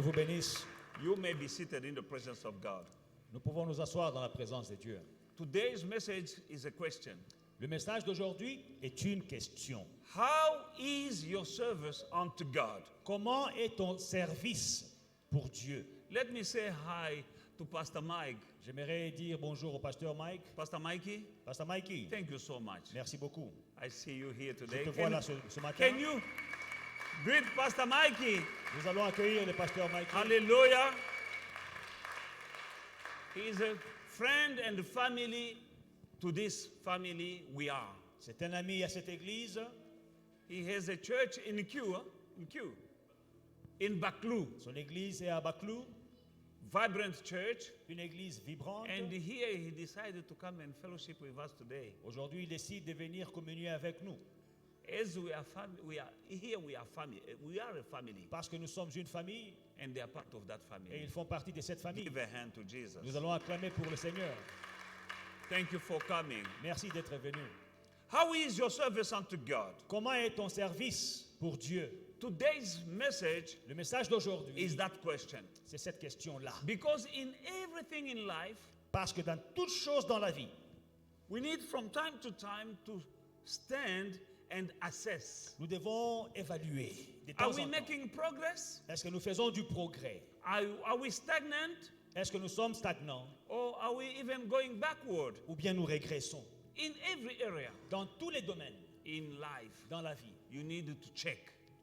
vous bénisse. You may be seated in the presence of God. Nous pouvons nous asseoir dans la présence de Dieu. Today's message is a question. Le message d'aujourd'hui est une question. How is your service unto God? Comment est ton service pour Dieu? Let me say hi to Pastor Mike. J'aimerais dire bonjour au pasteur Mike. Pastor Mikey, Pasteur Mikey, thank you so much. merci beaucoup. I see you here Je today. te vois là ce matin. Can you greet Pastor Mikey? Nous allons accueillir le pasteur Mikey. Hallelujah. He is a friend and family to this family we are. C'est un ami à cette église. He has a church in Baklou, Son église est à Baklou, vibrant church. une église vibrante. And here he decided to come and fellowship with us today. Aujourd'hui, il décide de venir communier avec nous. As we are we are family. We are a family, Parce que nous sommes une famille and they are part of that et family. ils font partie de cette famille. Give a hand to Jesus. Nous allons acclamer pour le Seigneur. Thank you for coming. Merci d'être venu. How is your service unto God? Comment est ton service pour Dieu? Today's message Le message d'aujourd'hui, is that question. c'est cette question-là. Because in everything in life, Parce que dans toutes choses dans la vie, we need from time to time to stand and assess. nous devons évaluer de Are temps we en temps. making progress? Est-ce que nous faisons du progrès? Are we stagnant? Est-ce que nous sommes stagnants? Or are we even going backward? Ou bien nous régressons? In every area Dans tous les domaines, in life, dans la vie, you need to check.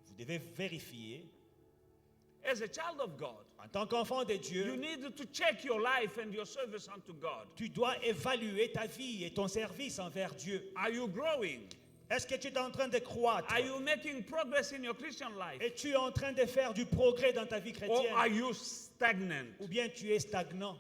vous devez vérifier. As a child of God, En tant qu'enfant de you Dieu, need to check your life and your service unto God. tu dois évaluer ta vie et ton service envers Dieu. Are you growing? Est-ce que tu es en train de croître? Are you making progress in your Christian life? Es-tu en train de faire du progrès dans ta vie Or are chrétienne? you stagnant? Ou bien tu es stagnant?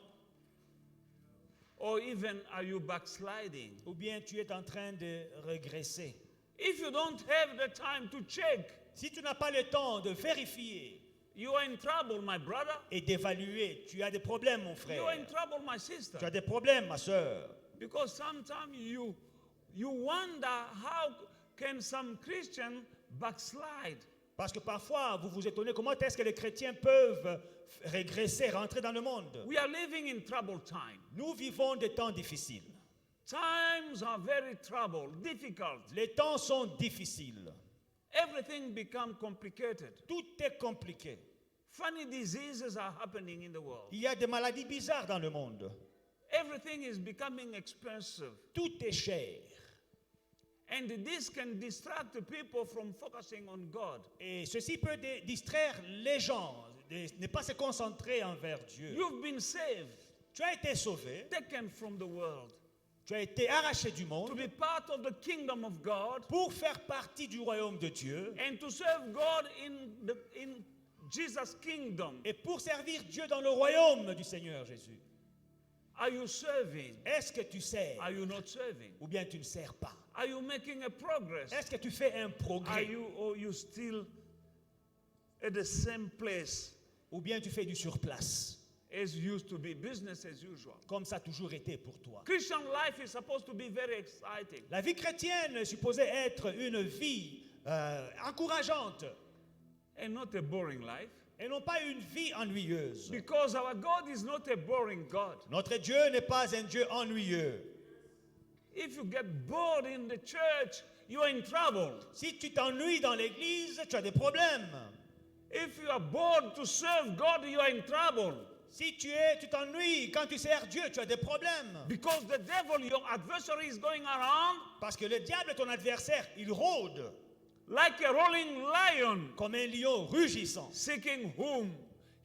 Or even are you backsliding? Ou bien tu es en train de régresser? If you don't have the time to check, Si tu n'as pas le temps de vérifier you are in trouble, my brother. et d'évaluer, tu as des problèmes, mon frère. You are in trouble, my sister. Tu as des problèmes, ma soeur. Because sometimes you wonder how can some Christian backslide. Parce que parfois, vous vous étonnez comment est-ce que les chrétiens peuvent régresser, rentrer dans le monde. We are living in troubled time. Nous vivons des temps difficiles. Times are very troubled, difficult. Les temps sont difficiles. Everything becomes complicated. Tout est compliqué. Funny diseases are happening in the world. Il y a des maladies bizarres dans le monde. Everything is becoming expensive. Tout est cher. And this can distract the people from focusing on God. Et ceci peut distraire les gens, de ne pas se concentrer envers Dieu. You've been saved, Tu as été sauvé, taken from the world, tu as été arraché du to monde be part of the kingdom of God pour faire partie du royaume de Dieu and to serve God in Jesus' kingdom. et pour servir Dieu dans le royaume du Seigneur Jésus. Are you serving? Est-ce que tu sers Are you not serving? ou bien tu ne sers pas? Are you making a progress? Est-ce que tu fais un Are progrès you still at the same place ou bien tu fais du surplace? as used to be, business as usual? Comme ça a toujours été pour toi. Christian life is supposed to be very exciting. La vie chrétienne est supposée être une vie encourageante And not a boring life. et non pas une vie ennuyeuse. Because our God is not a boring God. Notre Dieu n'est pas un Dieu ennuyeux. If you get bored in the church, you are in trouble. Si tu t'ennuies dans l'église, tu as des problèmes. If you are bored to serve God, you are in trouble. Si tu t'ennuies quand tu sers Dieu, tu as des problèmes. Because the devil, your adversary, is going around Parce que le diable, ton adversaire, il rôde like a rolling lion, comme un lion rugissant, seeking whom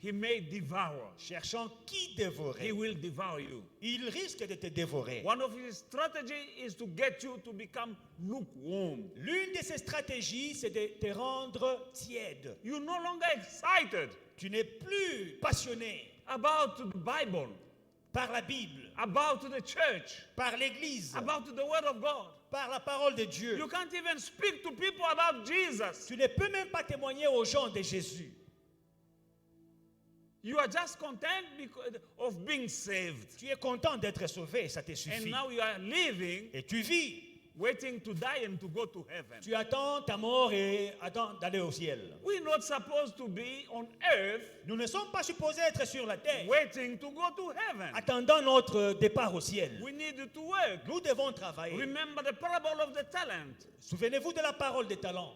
he may devour. cherchant qui He dévorer. will devour you. Il risque de te dévorer. One of his strategies is to get you to become lukewarm. L'une de ses stratégies, c'est de te rendre tiède. You're no longer excited Tu n'es plus passionné about the Bible, par la Bible, about the church, par l'église, about the Word of God. par la parole de Dieu. You can't even speak to people about Jesus. Tu ne peux même pas témoigner aux gens de Jésus. You are just content because of being saved. Tu es content d'être sauvé, ça te And suffit. now you are living Et tu vis waiting to die and to go to heaven. Tu attends ta mort et attends d'aller au ciel. We're not supposed to be on earth Nous ne sommes pas supposés être sur la terre, waiting to go to heaven. attendant notre départ au ciel. We need to work. Nous devons travailler. Remember the parable of the talent. Souvenez-vous de la parole des talents.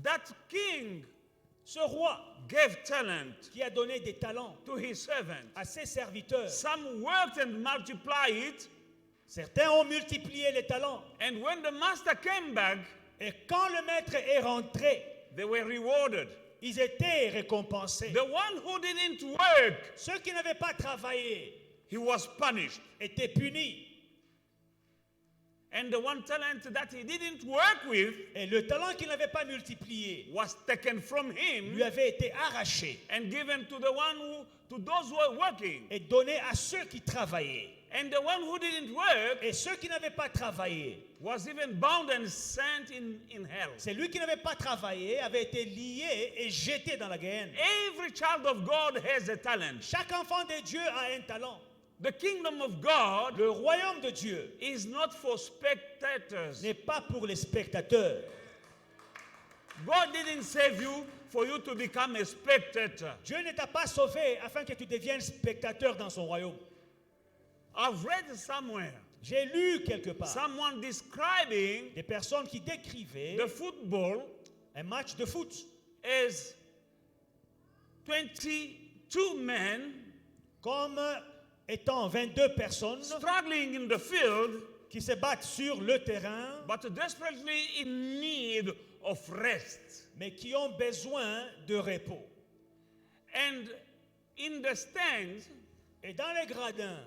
That king Ce roi gave talent qui a donné des talents to his servant. à ses serviteurs. Some worked and multiplied it, Certains ont multiplié les talents. and when the master came back, Et quand le maître est rentré, they were rewarded. ils étaient récompensés. The one who didn't work, Ceux qui n'avaient pas travaillé he was punished. étaient punis. And the one talent that he didn't work with Et le talent qu'il n'avait pas multiplié was taken from him lui avait été arraché and given to the one to those who were working. et donné à ceux qui travaillaient. And the one who didn't work Et ceux qui n'avaient pas travaillé, was even bound and sent in hell. c'est lui qui n'avait pas travaillé, avait été lié et jeté dans la guerre. Every child of God has a talent. Chaque enfant de Dieu a un talent. The kingdom of God Le royaume de Dieu is not for spectators. n'est pas pour les spectateurs. God didn't save you for you to become a spectator. Dieu ne t'a pas sauvé afin que tu deviennes spectateur dans son royaume. I've read somewhere J'ai lu quelque part someone describing des personnes qui décrivaient the football un match de foot as 22 men comme étant 22 personnes struggling in the field, qui se battent sur le terrain, but desperately in need of rest. mais qui ont besoin de repos. And in the stands, Et dans les gradins,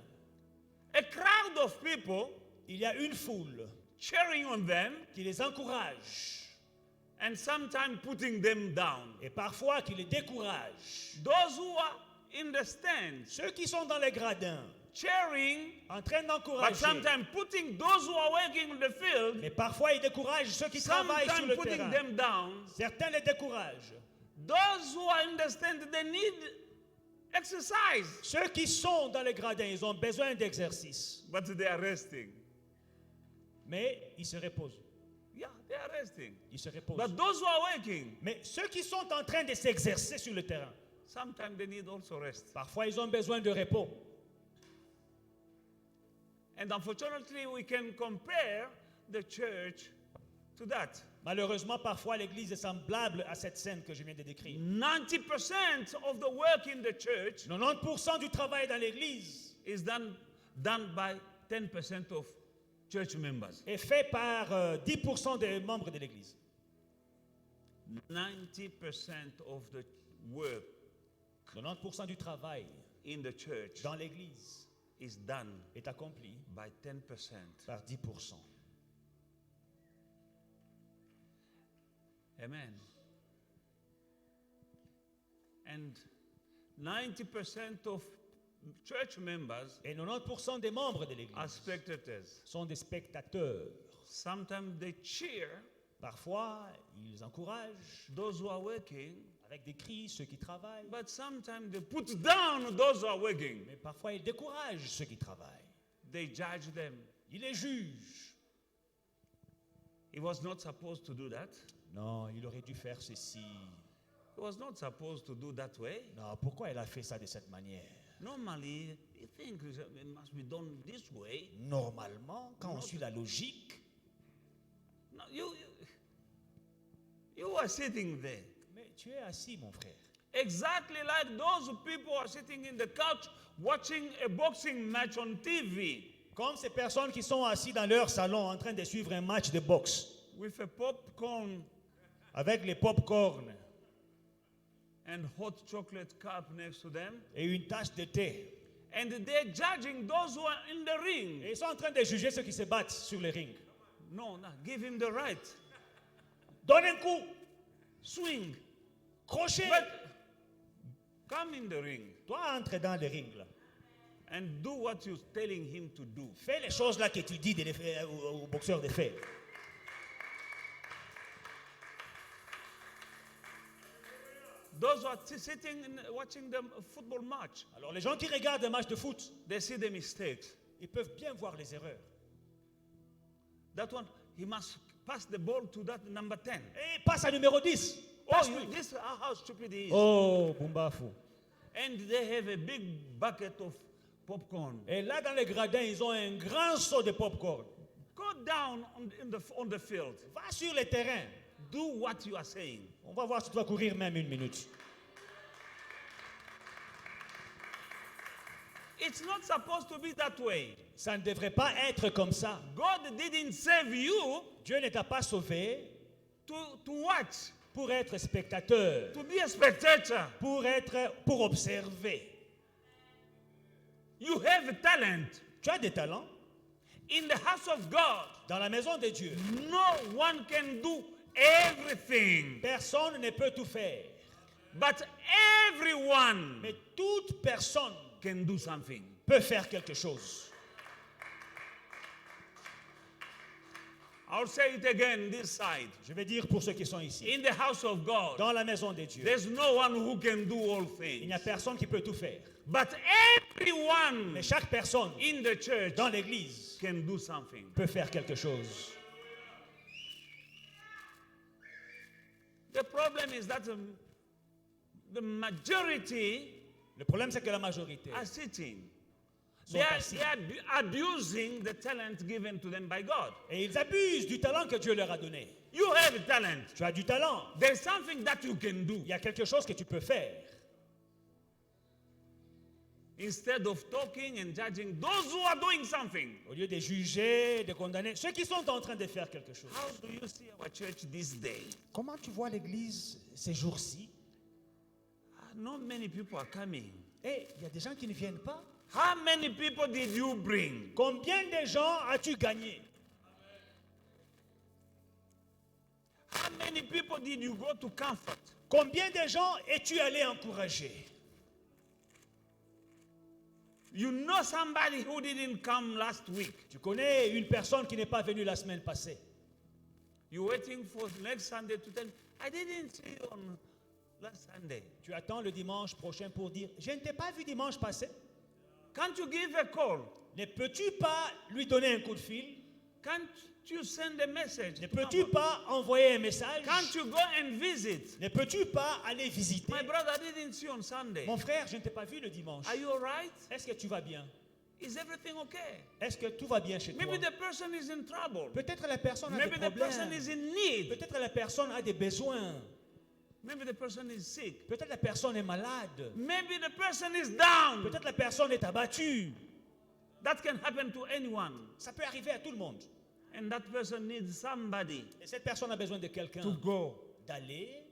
a crowd of people il y a une foule cheering on them qui les encourage and sometimes putting them down. et parfois qui les décourage. Those who are in the stands Ceux qui sont dans les gradins, cheering, en train but d'encourager, sometimes putting those who are working in the field, mais parfois ils découragent ceux qui travaillent sur sometimes le putting terrain. them down. Certains les découragent. Those who are in the stand, they need exercise, Ceux qui sont dans les gradins, ils ont besoin d'exercice. but they are resting. Mais ils se reposent. Yeah, they are resting. Ils se reposent. But those who are working, Mais ceux qui sont en train de s'exercer sur le terrain, sometimes they need also rest. parfois ils ont besoin de repos. And unfortunately, we can compare the church to that. Malheureusement, parfois l'église est semblable à cette scène que je viens de décrire. 90% of the work in the church 90% du travail dans l'église is done by 10% of church members. est fait par 10% des membres de l'église. 90% of the work 90% du travail in the church dans l'église is done est accompli by 10%. par 10%. Amen. And 90% of church members Et 90% des membres de are l'église spectators. sont des spectateurs. Sometimes they cheer Parfois, ils encouragent those who are working, avec des cris ceux qui travaillent. but sometimes they put down those who are working. Mais parfois, ils découragent ceux qui travaillent. They judge them. Ils les jugent. He was not supposed to do that. Non, il aurait dû faire ceci. He was not supposed to do that way. Non, pourquoi il a fait ça de cette manière? Normally, you think it must be done this way. Normalement, quand on suit la logique, No, you are sitting there. mais tu es assis, mon frère. Exactly like those people are sitting in the couch watching a boxing match on TV Comme ces personnes qui sont assis dans leur salon en train de suivre un match de boxe with a popcorn avec les pop-corn and hot chocolate cup next to them. et une tasse de thé. And they're judging those who are in the ring. Et ils sont en train de juger ceux qui se battent sur le ring. No, give him the right. Donne un coup, Swing. crochet. But come in the ring Toi, entre dans le ring là. and do what you're telling him to do. Fais les choses là que tu dis de les faire au boxeur de faire. Those who are sitting and watching the football match, Alors les gens qui regardent un match de foot, they see the mistakes. ils peuvent bien voir les erreurs. that one, he must pass the ball to that number 10. Et passe à numéro 10. Oh, this how stupid he is. Oh, Bumbafu. And they have a big bucket of popcorn. Et là, dans les gradins, ils ont un grand seau de popcorn. Go down on the field. Va sur le terrain. Do what you are saying. On va voir si tu vas courir même 1 minute. It's not supposed to be that way. Ça ne devrait pas être comme ça. God didn't save you Dieu ne t'a pas sauvé to watch, pour être spectateur, to be a spectator. pour observer. You have a talent. Tu as des talents. In the house of God, Dans la maison de Dieu, no one can do everything. personne ne peut tout faire. But everyone Mais toute personne can do something. peut faire quelque chose. I'll say it again this side. Je vais dire pour ceux qui sont ici. In the house of God, Dans la maison de Dieu, there's no one who can do all il n'y things. a personne qui peut tout faire. But everyone Mais chaque personne in the church dans l'église can do something. peut faire quelque chose. The problem is that the majority Le problème, c'est que la majorité are sitting. sont They are assis. abusing the talent given to them by God. Et ils abusent du talent que Dieu leur a donné. You have a talent. Tu as du talent. There's something that you can do. Il y a quelque chose que tu peux faire. Instead of talking and judging those who are doing something. Au lieu de juger, de condamner ceux qui sont en train de faire quelque chose. How do you see our church this day? Comment tu vois l'église ces jours-ci? Not many people are coming. Et il y a des gens qui ne viennent pas. How many people did you bring? Combien de gens as-tu gagné? How many people did you go to comfort? Combien de gens es-tu allé encourager? You know somebody who didn't come last week. Tu connais une personne qui n'est pas venue la semaine passée. You're waiting for next Sunday to tell me, I didn't see you on last Sunday. Tu attends le dimanche prochain pour dire, je ne t'ai pas vu dimanche passé. Can't you give a call? Ne peux-tu pas lui donner un coup de fil? Can't you send a message? Ne peux-tu pas envoyer un message? Can't you go and visit? Ne peux-tu pas aller visiter? My brother, I didn't see you on Sunday. Mon frère, je ne t'ai pas vu le dimanche. Are you all right? Est-ce que tu vas bien? Is everything okay? Est-ce que tout va bien chez toi? Maybe the person is in trouble. Peut-être la personne a Maybe des the person problèmes. is in need. Peut-être la personne a des besoins. Maybe the person is sick. Peut-être la personne est malade. Maybe the person is down. Peut-être la personne est abattue. That can happen to anyone. Ça peut arriver à tout le monde. And that person needs somebody Et cette personne a besoin de quelqu'un to go d'aller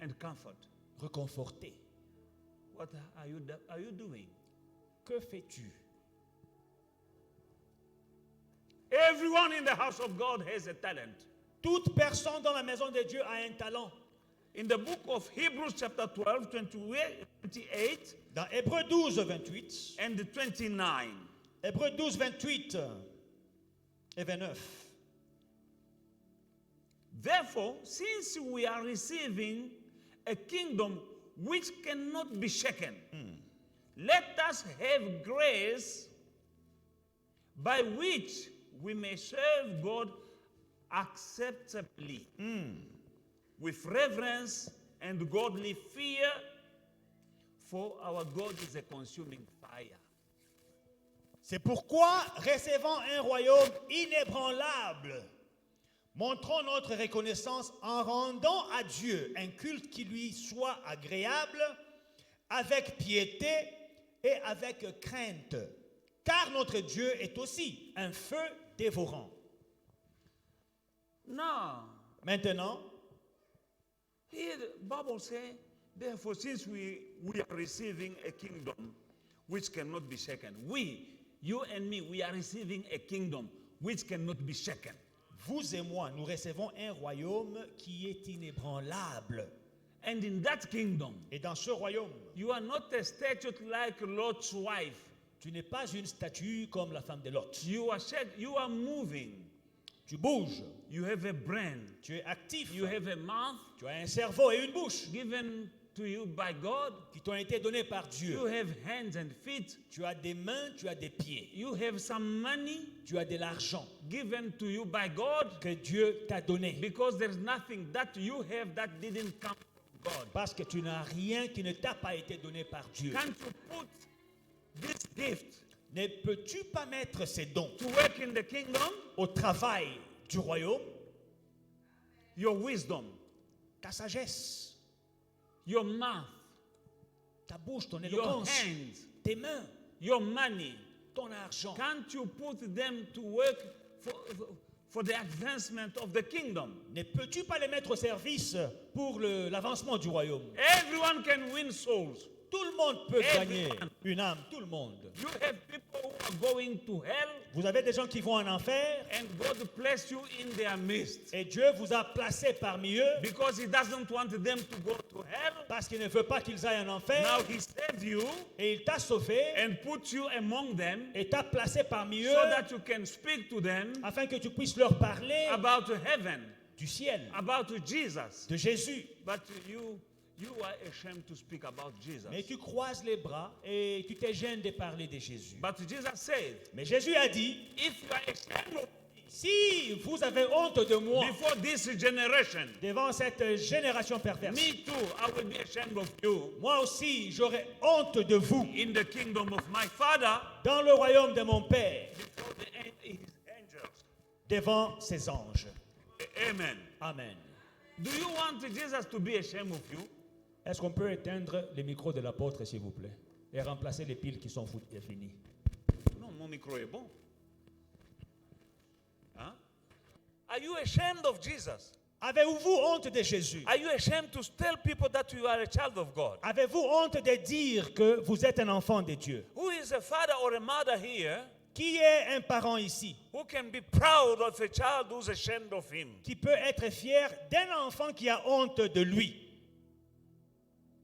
and comfort. reconforter. What are you doing? Que fais-tu? Everyone in the house of God has a talent. Toute personne dans la maison de Dieu a un talent. In the book of Hebrews chapter 12, 28 Dans Hébreux 12, 28, and 29. Hébreux 12, 28 et 29. Therefore, since we are receiving a kingdom which cannot be shaken, let us have grace by which we may serve God acceptably, with reverence and godly fear, for our God is a consuming fire. C'est pourquoi, recevant un royaume inébranlable, montrons notre reconnaissance en rendant à Dieu un culte qui lui soit agréable, avec piété et avec crainte. Car notre Dieu est aussi un feu dévorant. Now, Maintenant, here the Bible says, therefore, since we are receiving a kingdom which cannot be shaken, you and me, we are receiving a kingdom which cannot be shaken. vous et moi, nous recevons un royaume qui est inébranlable. And in that kingdom, Et dans ce royaume, you are not a statue like Lot's wife. tu n'es pas une statue comme la femme de Lot. You are moving. Tu bouges, You have a brain. tu es actif, You have a mouth tu as un cerveau et une bouche given to you by God. qui t'ont été donnés par Dieu. You have hands and feet. Tu as des mains, tu as des pieds, You have some money tu as de l'argent given to you by God, que Dieu t'a donné. because there's nothing that you have that didn't come from God. Parce que tu n'as rien qui ne t'a pas été donné par Dieu. Can't you put this gift Ne peux-tu pas mettre ces dons to work in the kingdom? au travail du royaume? Your wisdom, Ta sagesse, your mouth, ta bouche, ton your éloquence, hands, tes mains, your money. ton argent. Can't you put them to work for the advancement of the kingdom? Ne peux-tu pas les mettre au service pour l'avancement du royaume? Everyone can win souls. Tout le monde peut Everyone. gagner une âme, tout le monde. You have people who are going to hell, Vous avez des gens qui vont en enfer and God placed you in their midst et Dieu vous a placé parmi eux because He doesn't want them to go to hell. parce qu'il ne veut pas qu'ils aillent en enfer Now He saved you et il t'a sauvé and put you among them et t'a placé parmi eux so that you can speak to them afin que tu puisses leur parler about heaven, du ciel, about Jesus. de Jésus. But you are ashamed to speak about Jesus. Mais tu croises les bras et tu te gênes de parler de Jésus. But Jesus said, Mais Jésus a dit, if you are ashamed of si vous avez honte de moi before this generation, devant cette génération perverse, me too, I will be ashamed of you moi aussi j'aurai honte de vous in the kingdom of my Father dans le royaume de mon Père, before his angels. devant ses anges. Amen. Amen. Do you want Jesus to be ashamed of you? Est-ce qu'on peut éteindre le micro de l'apôtre, s'il vous plaît, et remplacer les piles qui sont finies? Non, mon micro est bon. Hein? Are you ashamed of Jesus? Avez-vous honte de Jésus? Are you ashamed to tell people that you are a child of God? Avez-vous honte de dire que vous êtes un enfant de Dieu? Who is a father or a mother here Qui est un parent ici who can be proud of a child who's ashamed of him? qui peut être fier d'un enfant qui a honte de lui?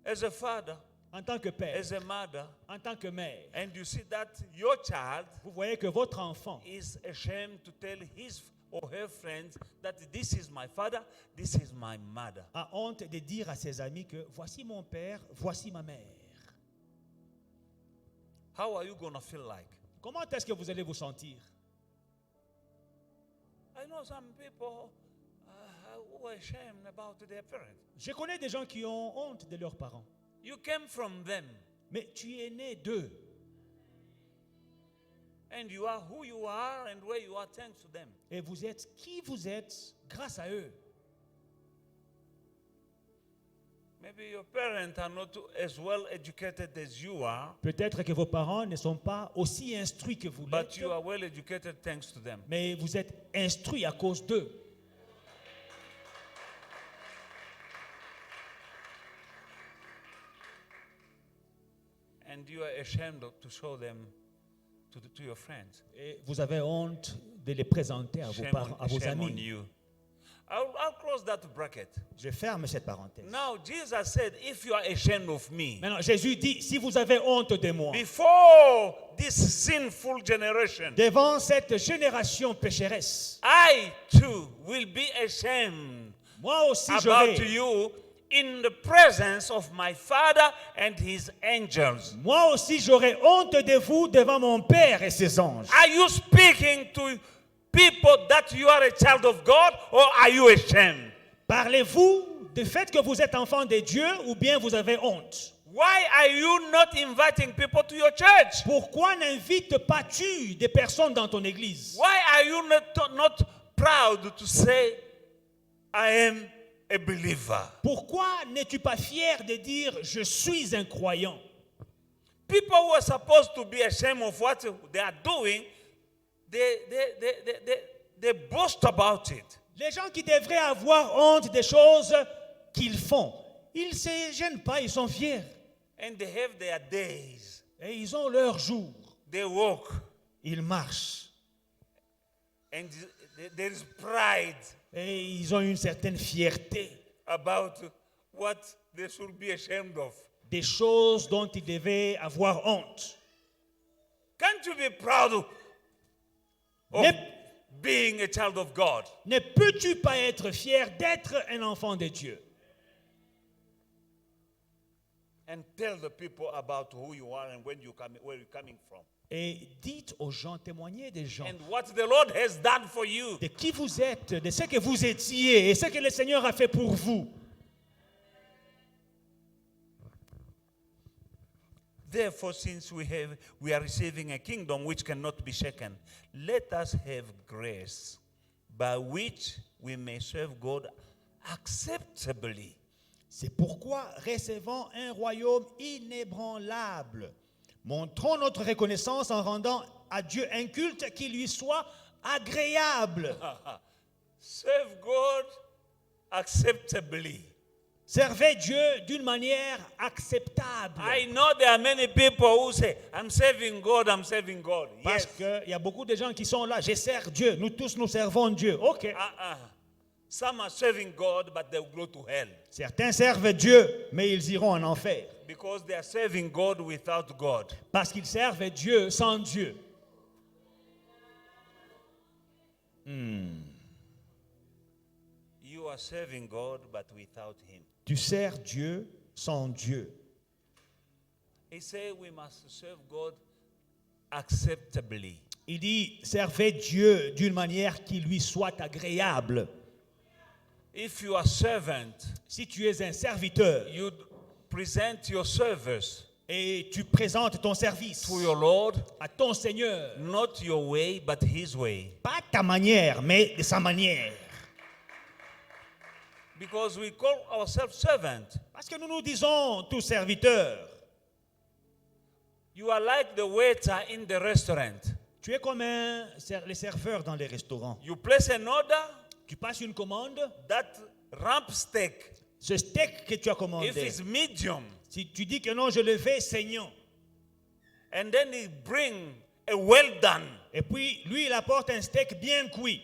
As a father, En tant que père, as a mother, en tant que mère, and you see that your child vous voyez que votre enfant is ashamed to tell his or her friends that this is my father, this is my mother. a honte de dire à ses amis que voici mon père, voici ma mère. How are you going to feel like? Comment est-ce que vous allez vous sentir? I know some people who are ashamed about their parents. Je connais des gens qui ont honte de leurs parents, You came from them, mais tu es né d'eux. and you are who you are and where you are thanks to them. Et vous êtes qui vous êtes grâce à eux. Maybe your parents are not as well educated as you are, Peut-être que vos parents ne sont pas aussi instruits que vous l'êtes, but you are well educated thanks to them. mais vous êtes instruits à cause d'eux. And you are ashamed to show them to your friends. Et vous avez honte de les présenter à vos, à vos Shame on amis. you. I'll close that bracket. Je ferme cette parenthèse. Now, Jesus said, if you are ashamed of me, Maintenant, Jésus dit, si vous avez honte de moi, before this sinful generation, devant cette génération pécheresse, I too will be ashamed moi aussi about j'aurai, you in the presence of my Father and his angels. moi aussi j'aurai honte de vous devant mon Père et ses anges. Are you speaking to people that you are a child of God, or are you ashamed? Parlez-vous du fait que vous êtes enfant de Dieu ou bien vous avez honte? Why are you not inviting people to your church? Pourquoi n'invites pas-tu des personnes dans ton église? Why are you not proud to say, I am a believer? Pourquoi n'es-tu pas fier de dire je suis un croyant? People who are supposed to be ashamed of what they are doing, they boast about it. Les gens qui devraient avoir honte des choses qu'ils font, ils ne se gênent pas, ils sont fiers. And they have their days. Et ils ont leur jour. They walk. Ils marchent. And there is pride Et ils ont une certaine fierté. about what they should be ashamed of. Des choses dont ils devaient avoir honte. Can't you be proud of Ne, being a child of God? ne peux-tu pas être fier d'être un enfant de Dieu? and tell the people about who you are and where you're coming from. Et dites aux gens, témoignez des gens, And what the Lord has done for you. de qui vous êtes, de ce que vous étiez et ce que le Seigneur a fait pour vous. Therefore, since we are receiving a kingdom which cannot be shaken, let us have grace by which we may serve God acceptably. C'est pourquoi, recevant un royaume inébranlable, montrons notre reconnaissance en rendant à Dieu un culte qui lui soit agréable. Serve God acceptably. Servez Dieu d'une manière acceptable. I know there are many people who say, I'm serving God, I'm serving God. Parce Yes. qu'il y a beaucoup de gens qui sont là, je sers Dieu, nous tous nous servons Dieu. Ok. Some are serving God, but they will go to hell Certains servent Dieu, mais ils iront en enfer. because they are serving God without God. Parce qu'ils servent Dieu sans Dieu. You are serving God, but without Him. Tu sers Dieu sans Dieu. He said we must serve God acceptably. Il dit, servez Dieu d'une manière qui lui soit agréable. If you are servant, Si tu es un serviteur you present your service et tu présentes ton service to your Lord, à ton Seigneur, not your way, but His way. pas ta manière, mais de sa manière. Because we call ourselves servant. Parce que nous nous disons tous serviteurs. You are like the waiter in the restaurant. Tu es comme les serveurs dans les restaurants. You place an order, Tu passes une commande, that rump steak, ce steak que tu as if commandé, it's medium, si tu dis que non, je le fais saignant, and then he bring a well done et puis lui, il apporte un steak bien cuit,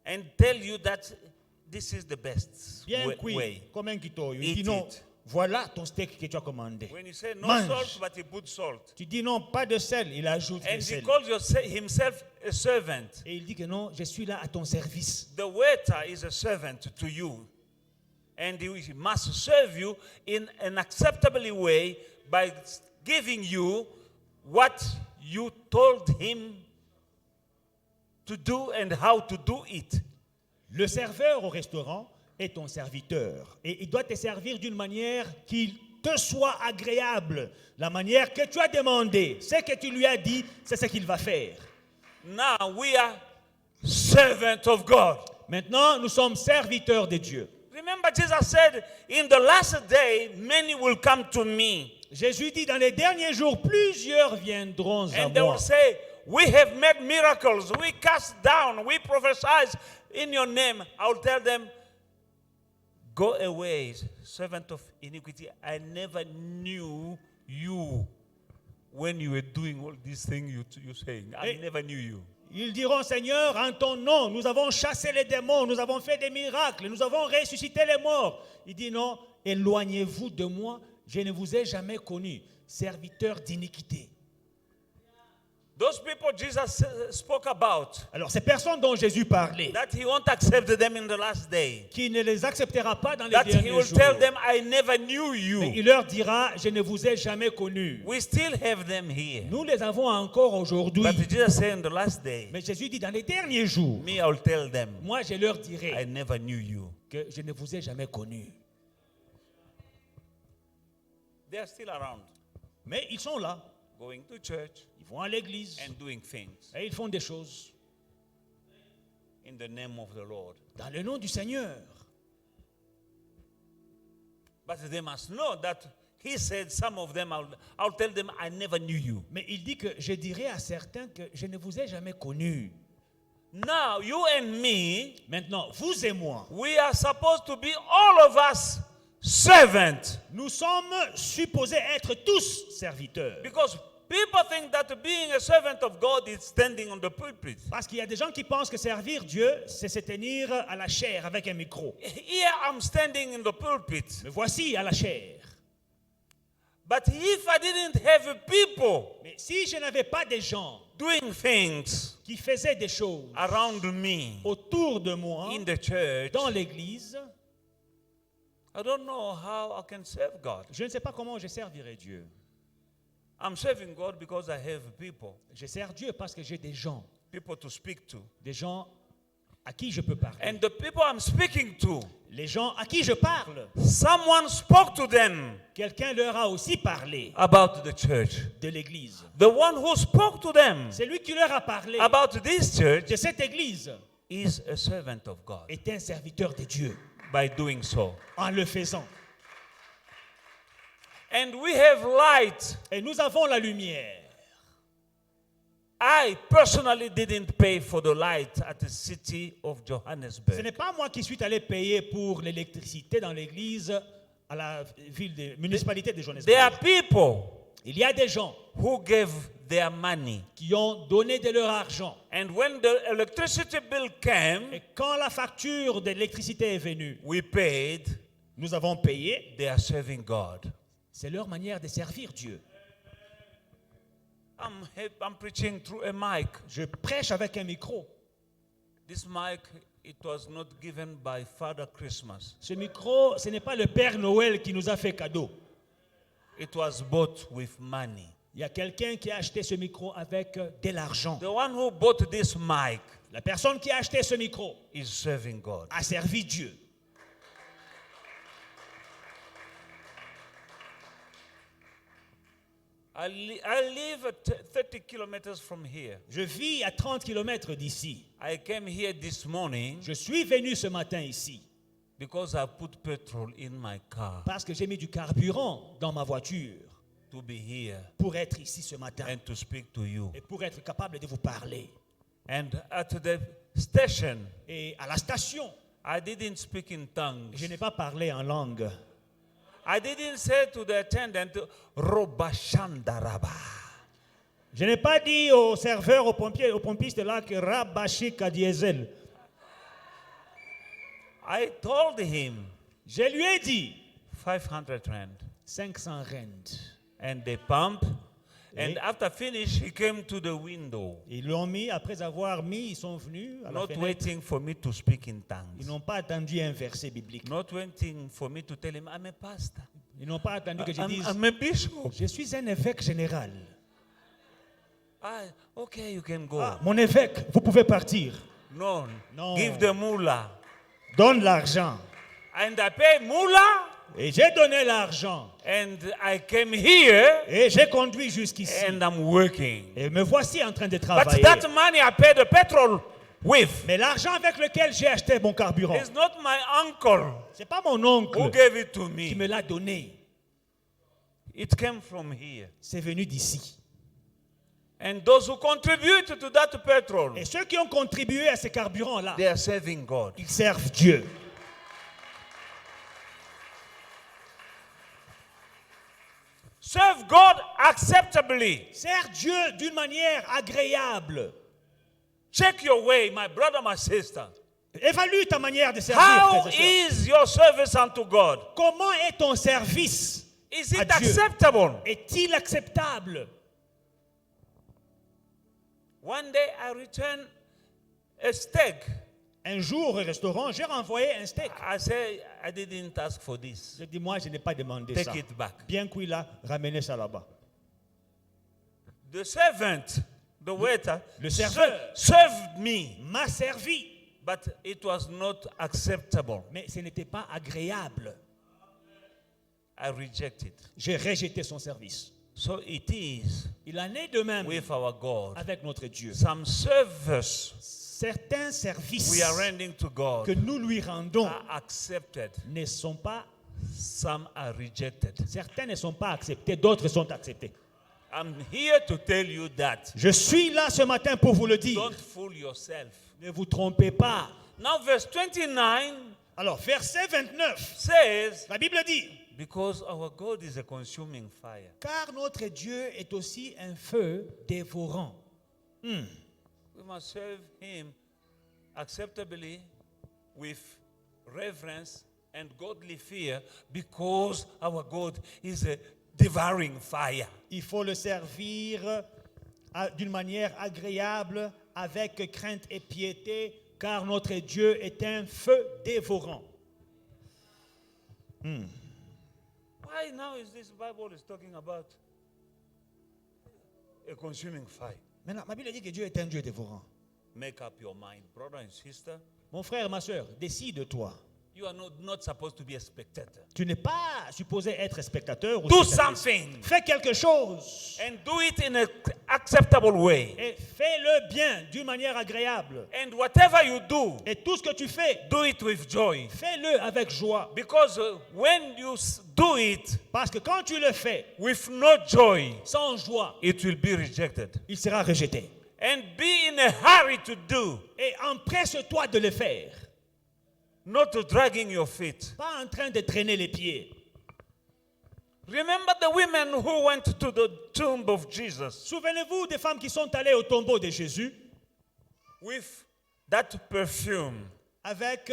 and tell you that this is the best bien cuit, way. comme un quito. Il Eat dit non, it. voilà ton steak que tu as commandé. When you say no Mange. salt, but he put salt. Tu dis non, pas de sel, il ajoute And le he sel. calls himself a servant. Et il dit que non, je suis là à ton service. The waiter is a servant to you. And he must serve you in an acceptable way by giving you what you told him to do and how to do it. Le serveur au restaurant est ton serviteur. Et il doit te servir d'une manière qui te soit agréable. La manière que tu as demandé. Ce que tu lui as dit, c'est ce qu'il va faire. Now we are servants of God. Maintenant, nous sommes serviteurs de Dieu. Remember, Jesus said, in the last day, many will come to me. Jésus dit, dans les derniers jours, plusieurs viendront à And they will moi. say, we have made miracles. We cast down. We prophesied in your name. I will tell them, go away, servant of iniquity. I never knew you when you were doing all these things you're saying. I Hey. never knew you. Ils diront, Seigneur, en ton nom, nous avons chassé les démons, nous avons fait des miracles, nous avons ressuscité les morts. Il dit non, éloignez-vous de moi, je ne vous ai jamais connu, serviteur d'iniquité. Those people Jesus spoke about, Alors, ces personnes dont Jésus parlait, that he won't accept them in the last day. qui ne les acceptera pas dans les That he derniers will jours, tell them, I never knew mais you. il leur dira, je ne vous ai jamais connus. We still have them here. Nous les avons encore aujourd'hui. But Jesus said in the last day, Mais Jésus dit, dans les derniers jours, me, I will tell them, moi je leur I dirai never knew you. que je ne vous ai jamais connus. They are still around, Mais ils sont là, going to church ils vont à l'église, and doing things et ils font des choses in the name of the Lord. dans le nom du Seigneur. But they must know that he said, some of them, I'll tell them, I never knew you. Mais il dit que je dirai à certains que je ne vous ai jamais connus. Now, you and me, Maintenant, vous et moi, we are supposed to be, all of us, servants. nous sommes supposés être tous serviteurs. Because people think that being a servant of God is standing on the pulpit. Parce qu'il y a des gens qui pensent que servir Dieu, c'est se tenir à la chair avec un micro. Here I'm standing in the pulpit. Me voici à la chair. But if I didn't have people Mais si je n'avais pas des gens doing things qui faisaient des choses around me autour de moi, in the church, dans l'église, I don't know how I can serve God. Je ne sais pas comment je servirai Dieu. I'm serving God because I have people Je sers Dieu parce que j'ai des gens to speak to. à qui je peux parler. And the people I'm speaking to, Les gens à qui je parle, someone spoke to them quelqu'un leur a aussi parlé about the church. de l'église. The one who spoke to them C'est lui qui leur a parlé about this church de cette église is a servant of God est un serviteur de Dieu by doing so. en le faisant. And we have light. Et nous avons la lumière. I personally didn't pay for the light at the city of Ce Johannesburg. n'est pas moi qui suis allé payer pour l'électricité dans l'église à la municipalité de There Johannesburg. are people Il y a des gens who gave their money. qui ont donné de leur argent. And when the electricity bill came, Et quand la facture d'électricité est venue, we paid. nous avons payé. They are serving God. C'est leur manière de servir Dieu. I'm preaching through a mic. Je prêche avec un micro. This mic, it was not given by Father Christmas. Ce micro, ce n'est pas le Père Noël qui nous a fait cadeau. It was bought with money. Il y a quelqu'un qui a acheté ce micro avec de l'argent. The one who bought this mic La personne qui a acheté ce micro is serving God. a servi Dieu. I live at 30 kilometers from here. Je vis à 30 km d'ici. I came here this morning Je suis venu ce matin ici because I put petrol in my car parce que j'ai mis du carburant dans ma voiture to be here pour être ici ce matin and to speak to you. et pour être capable de vous parler. And at the station, Et à la station, I didn't speak in tongues. je n'ai pas parlé en langue. I didn't say to the attendant, Robashandaraba. Je n'ai pas dit au serveur, au pompiste là que Rabashika diesel. I told him Je lui ai dit 500 rand. 500 rand. And they pump. And Et- after finish, he came to the window, Ils l'ont mis, après avoir mis, ils sont venus à la not fenêtre. waiting for me to speak in Ils tongues. n'ont pas attendu un verset biblique. Not waiting for me to tell him, I'm a pastor. Ils n'ont pas attendu que je dise, I'm a bishop. je suis un évêque général. Okay, you can go. Ah, mon évêque, vous pouvez partir. No, No. give the mullah. Donne l'argent. And I pay mullah. Et j'ai donné l'argent. And I came here Et j'ai conduit jusqu'ici. and I'm working. Et me voici en train de But travailler. that money I paid the petrol with Mais l'argent avec lequel j'ai acheté mon carburant, is not my uncle c'est pas mon who oncle gave it to qui me. me l'a donné. It came from here. C'est venu d'ici. And those who contribute to that petrol, Et ceux qui ont contribué à ce carburant-là, they are serving God. ils servent Dieu. Serve God acceptably. Serve Dieu d'une manière agréable. Check your way, my brother, my sister. Évalue ta manière de servir. How frères et sœurs. is your service unto God? Comment est ton service? Is à it Dieu? acceptable? Est-il acceptable? One day I returned a steak. Un jour au restaurant, j'ai renvoyé un steak. I say, I didn't ask for this. Je dis, moi, je n'ai pas demandé Take ça. it back. Bien qu'il a ramené ça là-bas. The servant, the waiter, Le serveur. served me, M'a servi, but it was not acceptable. mais ce n'était pas agréable. I rejected. J'ai rejeté son service. So it is Il en est de même with our God. avec notre Dieu. Some service Certains services we are rendering to que God nous lui rendons are accepted. ne sont pas, Some are rejected. certains ne sont pas acceptés, d'autres sont acceptés. I'm here to tell you that. Je suis là ce matin pour vous le dire. Don't fool yourself. Ne vous trompez pas. Now verse 29 Alors, verset 29, says, la Bible dit, because our God is a consuming fire. car notre Dieu est aussi un feu dévorant. We must serve him acceptably with reverence and godly fear because our God is a devouring fire. Il faut le servir d'une manière agréable, avec crainte et piété, car notre Dieu est un feu dévorant. Why now is this Bible is talking about a consuming fire? Maintenant, ma Bible dit que Dieu est un Dieu dévorant. Make up your mind, brother and sister. Mon frère, ma soeur, décide-toi. You are not supposed to be a spectator. Tu n'es pas supposé être spectateur ou Do spectatrice. something Fais quelque chose and do it in an acceptable way. et fais-le bien, d'une manière agréable. And whatever you do, Et tout ce que tu fais, do it with joy. fais-le avec joie. Because when you do it Parce que quand tu le fais with no joy, sans joie, it will be rejected. il sera rejeté. And be in a hurry to do, Et empresse-toi de le faire. not dragging your feet. Pas en train de traîner les pieds. Remember the women who went to the tomb of Jesus Souvenez-vous des femmes qui sont allées au tombeau de Jésus with that perfume. avec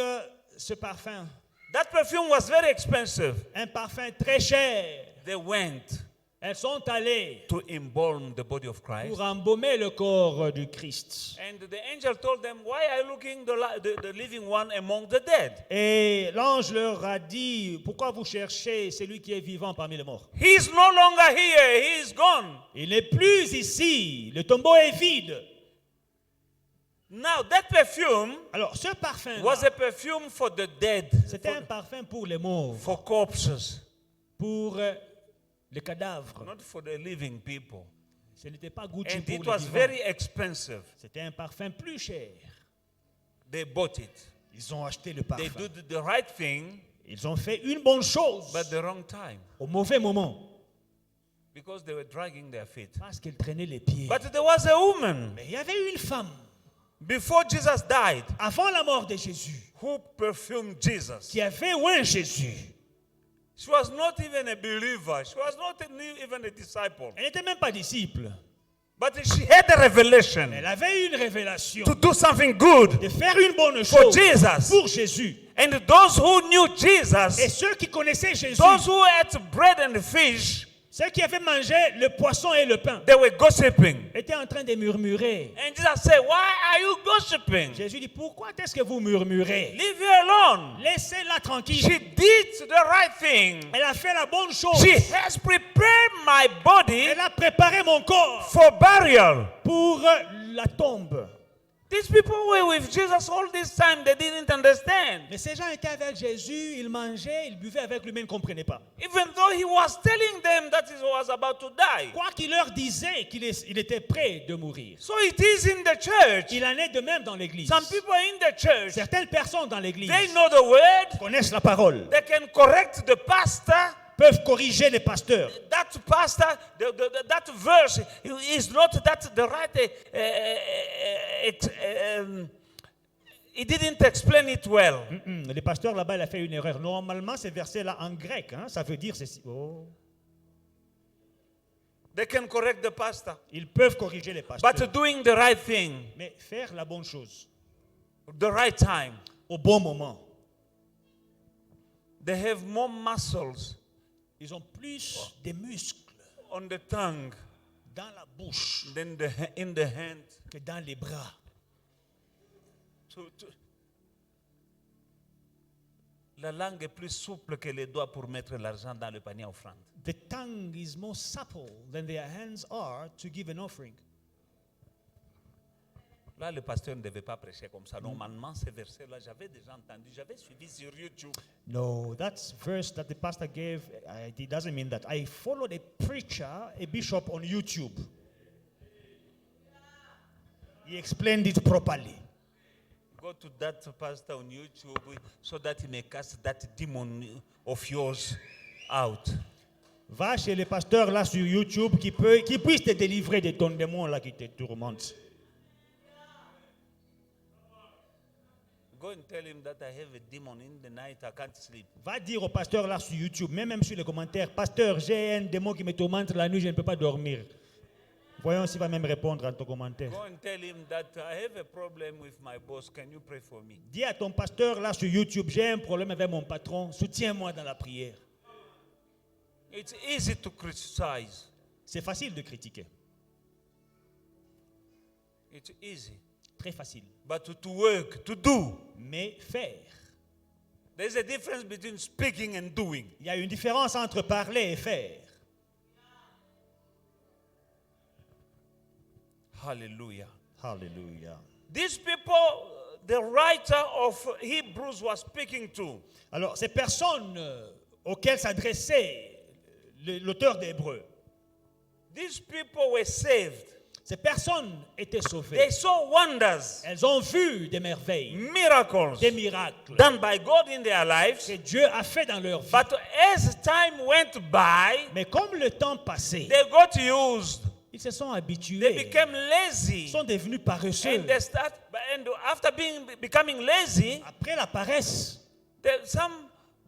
ce parfum. That perfume was very expensive. Un parfum très cher. They went Elles sont allées to embalm the body of Christ. pour embaumer le corps du Christ. And the angel told them, why are you looking the living one among the dead? Et l'ange leur a dit, pourquoi vous cherchez celui qui est vivant parmi les morts? He is no longer here. He is gone. Il n'est plus ici. Le tombeau est vide. Now that perfume Alors, ce parfum was a perfume for the dead, c'était un parfum pour les morts, for corpses, pour les cadavres. not for the living people. Ce n'était pas Gucci And pour it les was vivants. very expensive. C'était un parfum plus cher. They bought it. Ils ont acheté le They parfum. did the right thing, Ils ont fait une bonne chose but the wrong time, au mauvais moment because they were dragging their feet. parce qu'ils traînaient les pieds. But there was a woman Mais il y avait une femme before Jesus died avant la mort de Jésus who perfumed Jesus. qui avait oint Jésus. She was not even a believer. She was not even a disciple. Elle n'était même pas disciple. But she had a revelation Elle avait une révélation to do something good de faire une bonne for chose Jesus. pour Jésus. And those who knew Et Jesus, ceux qui connaissaient Jésus, those who ate bread and fish, ceux qui avaient mangé le poisson et le pain, they were gossiping. étaient en train de murmurer. And Jesus said, why are you gossiping? Jésus dit, pourquoi est-ce que vous murmurez? Leave her alone. Laissez-la tranquille. She did the right thing. Elle a fait la bonne chose. She has prepared my body Elle a préparé mon corps for burial. pour la tombe. These people were with Jesus all this time. They didn't understand. Mais ces gens étaient avec Jésus, ils mangeaient, ils buvaient avec lui, mais ils ne comprenaient pas. Even though he was telling them that he was about to die. Quoi qu'il leur disait qu'il était prêt de mourir. So it is in the church. Il en est de même dans l'église. Some people in the church, Certaines personnes dans l'église they know the word. connaissent la parole, They can correct the pastor. peuvent corriger les pasteurs. That pastor, that verse is not that the right. He didn't explain it well. Le pasteur là-bas, il a fait une erreur. Normalement, ces versets-là en grec, ça veut dire ceci. Oh. They can correct the pastor, Ils peuvent corriger les pasteurs. but doing the right thing, Mais faire la bonne chose the right time, au bon moment. they have more muscles Ils ont plus de muscles on the tongue dans la bouche than in the hand. que dans les bras. La langue est plus souple que les doigts pour mettre l'argent dans le panier offrande. The tongue is more supple than their hands are to give an offering. Là, le pasteur ne devait pas prêcher comme ça. Normalement, ces versets-là, j'avais déjà entendu, j'avais suivi sur YouTube. No, that verse that the pastor gave, it doesn't mean that. I followed a preacher, a bishop on YouTube. He explained it properly. Go to that pastor on YouTube so that he may cast that demon of yours out. Va chez le pasteur là sur YouTube qui puisse te délivrer de ton démon là qui te tourmente. Go and tell him that I have a demon in the night, I can't sleep. Va dire au pasteur là sur YouTube, même sur les commentaires, pasteur, j'ai un démon qui me tourmente la nuit, je ne peux pas dormir. Voyons s'il va même répondre à ton commentaire. Go and tell him that I have a problem with my boss, can you pray for me? Dis à ton pasteur là sur YouTube, j'ai un problème avec mon patron, soutiens-moi dans la prière. It's easy to criticize. C'est facile de critiquer, It's easy. très facile. But to work, to do, Mais faire, There's a difference between speaking and doing. Il y a une différence entre parler et faire. Hallelujah. Alléluia. These people, the writer of Hebrews was speaking to, Alors, ces personnes auxquelles s'adressait l'auteur d'Hébreux, these people were saved. ces personnes étaient sauvées. They saw wonders, Elles ont vu des merveilles, miracles des miracles done by God in their lives. que Dieu a fait dans leur vie. But as time went by, Mais comme le temps passait, they got used. ils se sont They habitués, became lazy. ils sont devenus paresseux. And after becoming lazy, Après la paresse, some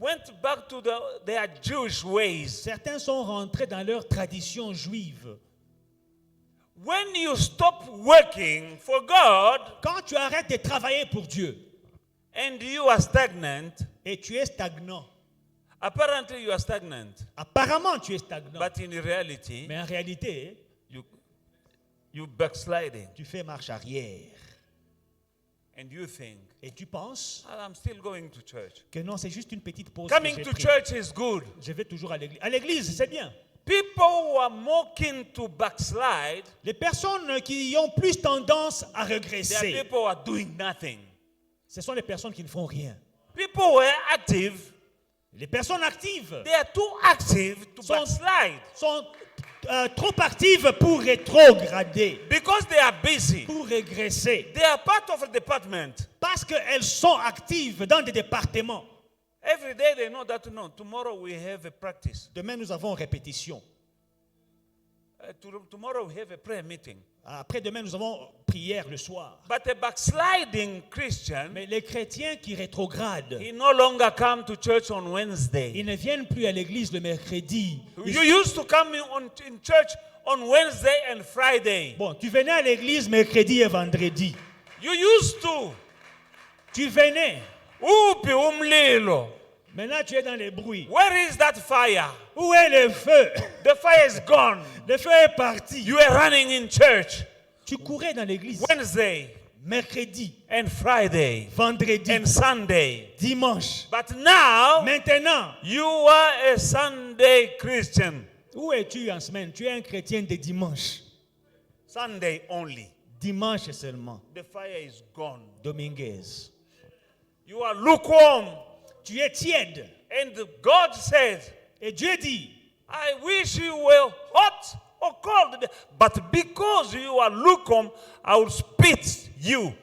went back to their Jewish ways. certains sont rentrés dans leur tradition juive. When you stop working for God Quand tu arrêtes de travailler pour Dieu and you are stagnant, et tu es stagnant, apparently you are stagnant, apparemment tu es stagnant, but in reality, mais en réalité, you backsliding. tu fais marche arrière. And you think, Et tu penses I'm still going to church. que non, c'est juste une petite pause. que Coming j'ai to prise. church is good. Je vais toujours à l'église. À l'église, c'est bien. People who are more keen to backslide, Les personnes qui ont plus tendance à they are regresser, people who are doing nothing. ce sont les personnes qui ne font rien. People who are active, Les personnes actives they are too active to Some- backslide sont trop actives pour rétrograder, because they are busy. pour régresser, They are part of a department. parce qu'elles sont actives dans des départements. Every day they know that no, tomorrow we have a practice. Demain, nous avons répétition. Tomorrow we have a prayer meeting. Après-demain, nous avons prière le soir. But a backsliding Christian, Mais les chrétiens qui rétrogradent, he no longer come to church on Wednesday. ils ne viennent plus à l'église le mercredi. You used to come in church on Wednesday and Friday. Bon, tu venais à l'église mercredi et vendredi. You used to. Tu venais. Uphi umlilo. Maintenant, tu es dans les bruits. Where is that fire? Où est le feu? The fire is gone. Le feu est parti. You are running in church Tu courais dans l'église Wednesday mercredi, and Friday vendredi, and Sunday. dimanche. But now Maintenant, you are a Sunday Christian. où es-tu en semaine? Tu es un chrétien de dimanche. Sunday only. Dimanche seulement. The fire is gone. Dominguez. You are lukewarm. Tu es tiède. And God said, Et Dieu dit, I wish you were hot or cold, but because you are lukewarm, I will spit you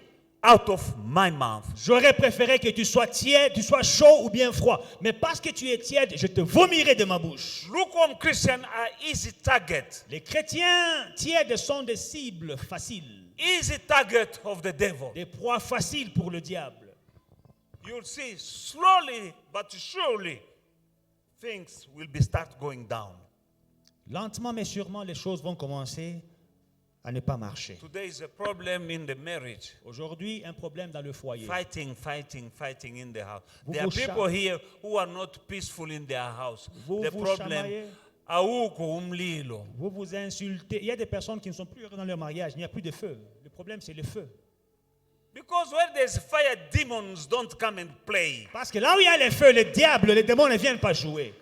out of my mouth. j'aurais préféré que tu sois tiède, tu sois chaud ou bien froid. Mais parce que tu es tiède, je te vomirai de ma bouche. Lukewarm Christians are easy target. Les chrétiens tièdes sont des cibles faciles, Easy target of the devil. des proies faciles pour le diable. You'll see slowly but surely things will start going down. Lentement mais sûrement, les choses vont commencer à ne pas marcher. Today is a problem in the marriage. Aujourd'hui, un problème dans le foyer. Fighting in the house. Vous There are vous cha- people here who are not peaceful in their house. Vous The vous problem, chamaillez. awukho umlilo. Vous vous insultez. Il y a des personnes qui ne sont plus heureuses dans leur mariage. Il n'y a plus de feu. Le problème, c'est le feu. Because where there's fire, demons don't come and play. Parce que là où il y a le feu, les diables, les démons ne viennent pas jouer.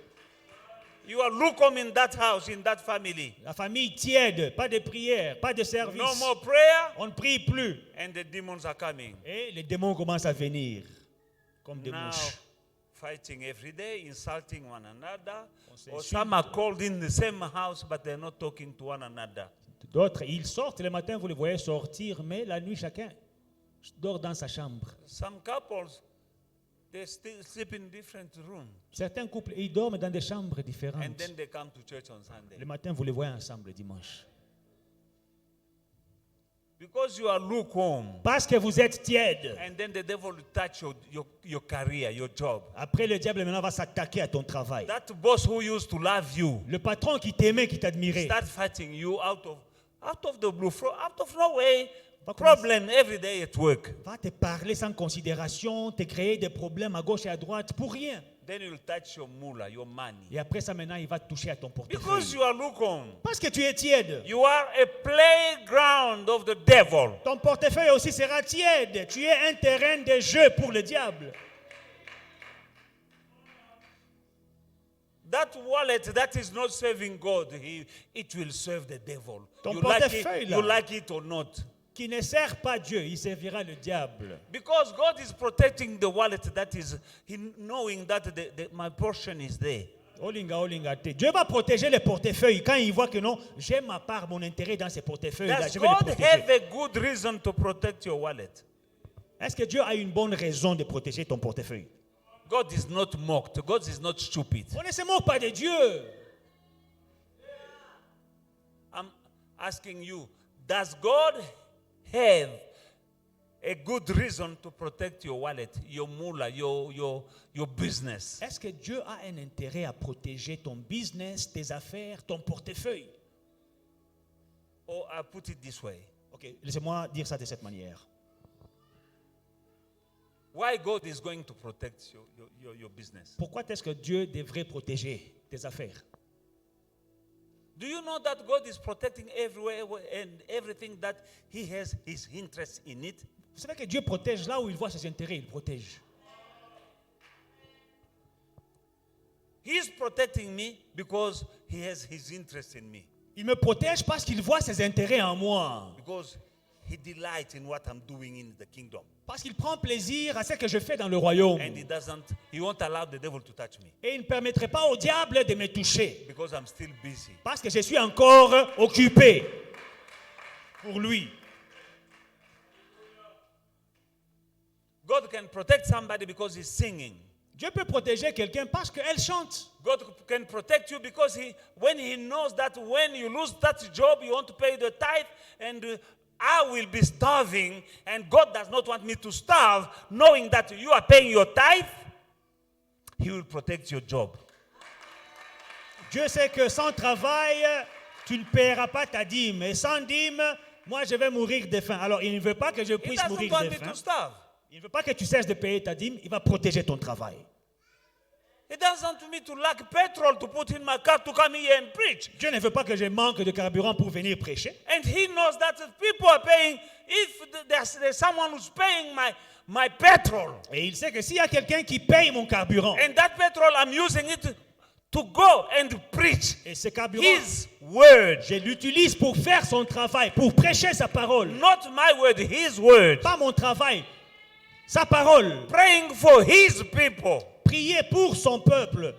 You are lukewarm in that house, in that family. La famille tiède, pas de prière, pas de service. No more prayer, On ne prie plus. and the demons are coming. Et les démons commencent à venir comme des Now, mouches. fighting every day, insulting one another. Or s'insulte. some are called in the same house, but they're not talking to one another. D'autres, ils sortent le matin, vous les voyez sortir, mais la nuit, chacun dort dans sa chambre. Some couples, they still sleep in different rooms, Certains couples, ils dorment dans des chambres and différentes. then they come to church on Sunday. Le matin, vous les voyez ensemble le dimanche. Because you are lukewarm, Parce que vous êtes tiède. and then the devil will touch your career, your job. Après, le diable maintenant va s'attaquer à ton travail. That boss who used to love you, Le patron qui t'aimait, qui t'admirait, start fighting you out of the blue, out of nowhere. Va Problem every day at work. va te parler sans considération, te créer des problèmes à gauche et à droite pour rien. Then you'll touch your moolah, your money. Et après ça, maintenant, il va te toucher à ton Because portefeuille. you are lukewarm. Parce que tu es tiède. You are a playground of the devil. Ton portefeuille aussi sera tiède. Tu es un terrain de jeu pour le diable. that wallet that is not serving God, it will serve the devil. Ton You like portefeuille, it, là. you like it or not. Qui ne sert pas Dieu, il servira le diable. Because God is protecting the wallet that is knowing that my portion is there. Olinga, olinga, te. Dieu va protéger les portefeuilles quand il voit que non, j'ai ma part, mon intérêt dans ces portefeuilles-là. Does Je vais les God protéger. have a good reason to protect your wallet? Est-ce que Dieu a une bonne raison de protéger ton portefeuille? God is not mocked. God is not stupid. On ne se moque pas de Dieu. I'm asking you, does God have a good reason to protect your wallet, your moolah, your business? Est-ce que Dieu a un intérêt à protéger ton business, tes affaires, ton portefeuille? Or I put it this way. Ok, laissez-moi dire ça de cette manière. Why God is going to protect your business? Pourquoi est-ce que Dieu devrait protéger tes affaires? Do you know that God is protecting everywhere and everything that He has His interest in it? Vous savez que Dieu protège là où il voit ses intérêts, il protège. He's protecting me because He has His interest in me. Il me protège parce qu'il voit ses intérêts en moi. Because He delights in what I'm doing in the kingdom. Parce qu'il prend plaisir à ce que je fais dans le royaume. And He won't allow the devil to touch me. Et il ne permettrait pas au diable de me toucher. Because I'm still busy. Parce que je suis encore occupé pour lui. God can protect somebody because he's singing. Dieu peut protéger quelqu'un parce qu'elle chante. God can protect you because when He knows that when you lose that job, you want to pay the tithe, and I will be starving, and God does not want me to starve, knowing that you are paying your tithe, He will protect your job. Dieu sait que sans travail, tu ne paieras pas ta dîme. Et sans dîme, moi je vais mourir de faim. Alors il ne veut pas que je He puisse doesn't mourir want de me faim. to starve. Il ne veut pas que tu cesses de payer ta dîme. Il va protéger ton travail. He doesn't want me to lack petrol to put in my car to come here and preach. Dieu ne veut pas que je manque de carburant pour venir prêcher. And He knows that if people are paying, if there's someone who's paying my petrol, Et il sait que s'il y a quelqu'un qui paye mon carburant, and that petrol I'm using it to go and preach et ce carburant, His word, je l'utilise pour faire son travail, pour prêcher sa parole. not my word, His word, Pas mon travail, sa parole. praying for His people. Prier pour son peuple.